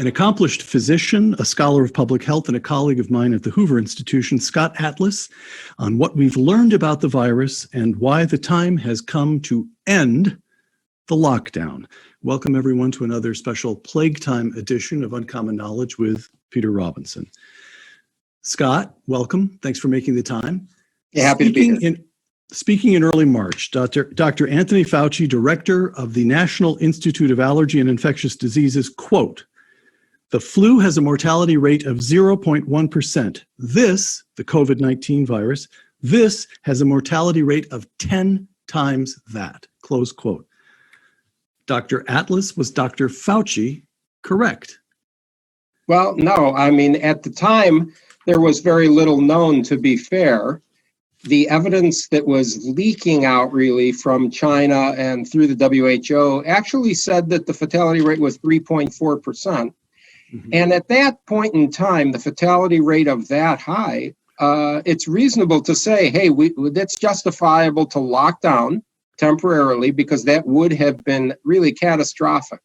An accomplished physician, a scholar of public health, and a colleague of mine at the Hoover Institution, Scott Atlas, on what we've learned about the virus and why the time has come to end the lockdown. Welcome, everyone, to another special Plague Time edition of Uncommon Knowledge with Peter Robinson. Scott, welcome. Thanks for making the time. Yeah, happy to be here. Speaking in early March, Dr. Anthony Fauci, director of the National Institute of Allergy and Infectious Diseases, quote, "The flu has a mortality rate of 0.1%. This, the COVID-19 virus, this has a mortality rate of 10 times that," close quote. Dr. Atlas, was Dr. Fauci correct? Well, no. I mean, at the time, there was very little known, to be fair. The evidence that was leaking out really from China and through the WHO actually said that the fatality rate was 3.4%. And at that point in time, the fatality rate of that high, it's reasonable to say, hey, that's justifiable to lock down temporarily because that would have been really catastrophic.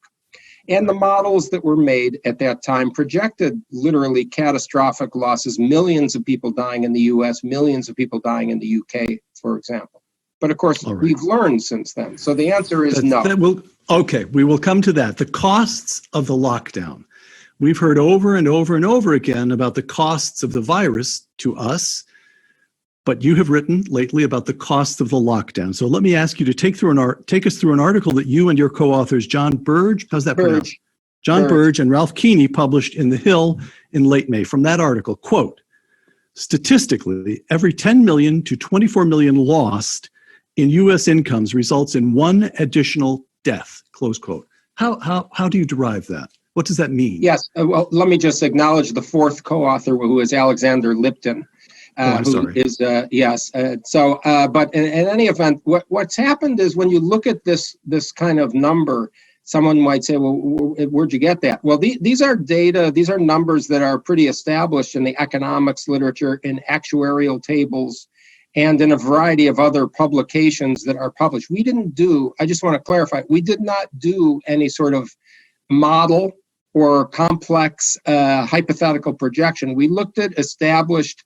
And the models that were made at that time projected literally catastrophic losses, millions of people dying in the US, millions of people dying in the UK, for example. But of course, we've learned since then. So the answer is no. Okay, we will come to that. The costs of the lockdown. We've heard over and over and over again about the costs of the virus to us, but you have written lately about the costs of the lockdown. So let me ask you to take us through an article that you and your co-authors, John Burge, how's that pronounced? John Burge and Ralph Keeney published in The Hill in late May. From that article, quote, "Statistically, every 10 million to 24 million lost in U.S. incomes results in one additional death," close quote. How do you derive that? What does that mean? Yes, well, let me just acknowledge the fourth co-author, who is Alexander Lipton. I'm sorry. But in any event, what's happened is when you look at this kind of number, someone might say, well, where'd you get that? Well, these are data, these are numbers that are pretty established in the economics literature, in actuarial tables, and in a variety of other publications that are published. I just want to clarify, we did not do any sort of model or complex hypothetical projection. We looked at established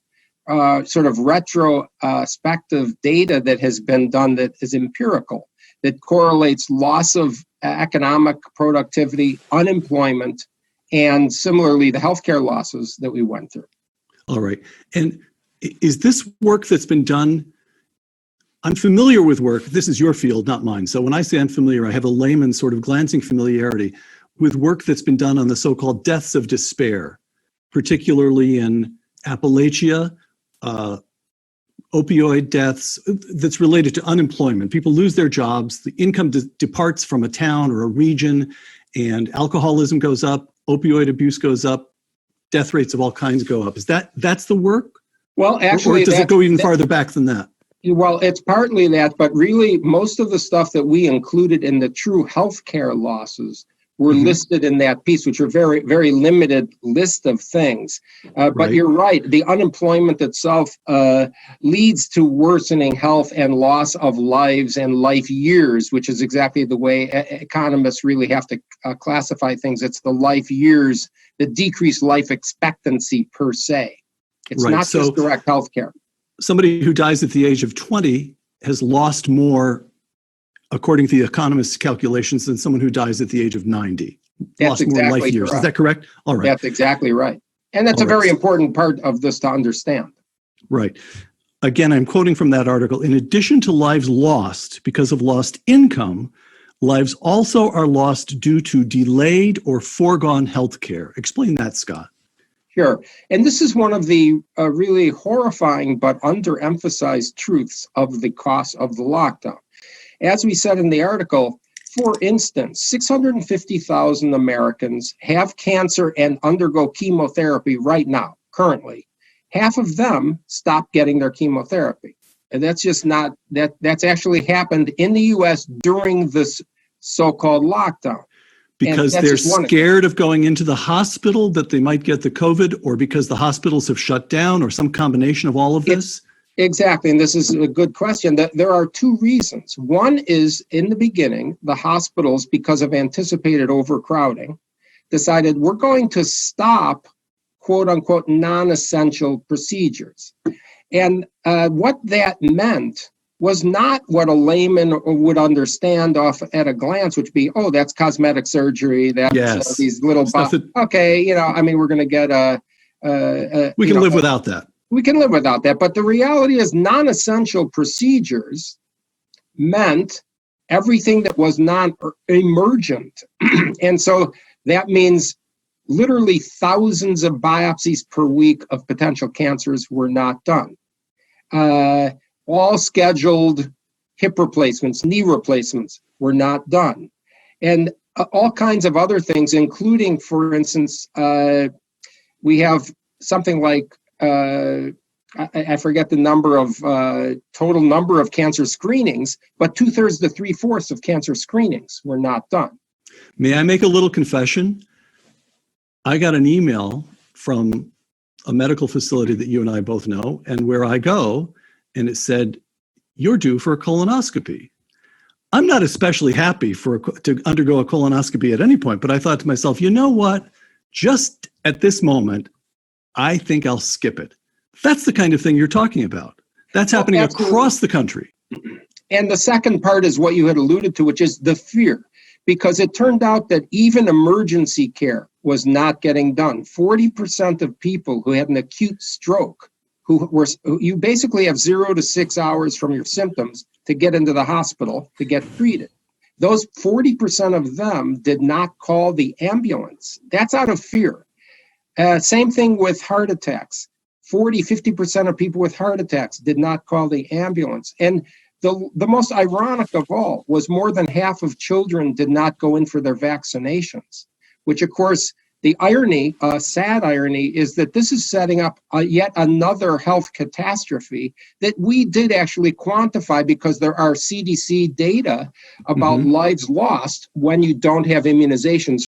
sort of retrospective data that has been done that is empirical, that correlates loss of economic productivity, unemployment, and similarly the healthcare losses that we went through. All right. And is this work that's been done? I'm familiar with work. This is your field, not mine. So when I say I'm familiar, I have a layman's sort of glancing familiarity with work that's been done on the so-called deaths of despair, particularly in Appalachia, opioid deaths that's related to unemployment. People lose their jobs, the income departs from a town or a region, and alcoholism goes up, opioid abuse goes up, death rates of all kinds go up. That's the work? Well, actually, or does it go even farther back than that? Well, it's partly that, but really most of the stuff that we included in the true healthcare losses were listed in that piece, which are very, very limited list of things. But you're right, the unemployment itself leads to worsening health and loss of lives and life years, which is exactly the way economists really have to classify things. It's the life years that decrease life expectancy per se. It's not just direct healthcare. Somebody who dies at the age of 20 has lost more, according to the economist's calculations, than someone who dies at the age of 90. That's exactly more life years. Correct. Is that correct? All right. That's exactly right. And that's a very important part of this to understand. Right. Again, I'm quoting from that article. In addition to lives lost because of lost income, lives also are lost due to delayed or foregone health care. Explain that, Scott. Sure. And this is one of the really horrifying but underemphasized truths of the cost of the lockdown. As we said in the article, for instance, 650,000 Americans have cancer and undergo chemotherapy right now, currently. Half of them stop getting their chemotherapy. And that's just not, that's actually happened in the US during this so-called lockdown. Because they're scared of going into the hospital that they might get the COVID, or because the hospitals have shut down, or some combination of all of this? Exactly, and this is a good question. There are two reasons. One is, in the beginning, the hospitals, because of anticipated overcrowding, decided we're going to stop, quote unquote, non-essential procedures. And what that meant was not what a layman would understand off at a glance, which would be, oh, that's cosmetic surgery. That's Yes. These little, okay, we're going to get we can live without that. We can live without that. But the reality is non-essential procedures meant everything that was non-emergent. And so that means literally thousands of biopsies per week of potential cancers were not done. All scheduled hip replacements, knee replacements were not done. And all kinds of other things, including, for instance, we have something like, I forget the number of total number of cancer screenings, but 2/3 to 3/4 of cancer screenings were not done. May I make a little confession? I got an email from a medical facility that you and I both know, and where I go, and it said, you're due for a colonoscopy. I'm not especially happy to undergo a colonoscopy at any point, but I thought to myself, you know what? Just at this moment, I think I'll skip it. That's the kind of thing you're talking about. That's happening across the country. And the second part is what you had alluded to, which is the fear, because it turned out that even emergency care was not getting done. 40% of people who had an acute stroke, you basically have 0 to 6 hours from your symptoms to get into the hospital to get treated. Those 40% of them did not call the ambulance. That's out of fear. Same thing with heart attacks. 50% of people with heart attacks did not call the ambulance. And the most ironic of all was more than half of children did not go in for their vaccinations, which of course, the irony, sad irony, is that this is setting up yet another health catastrophe that we did actually quantify, because there are CDC data about lives lost when you don't have immunizations.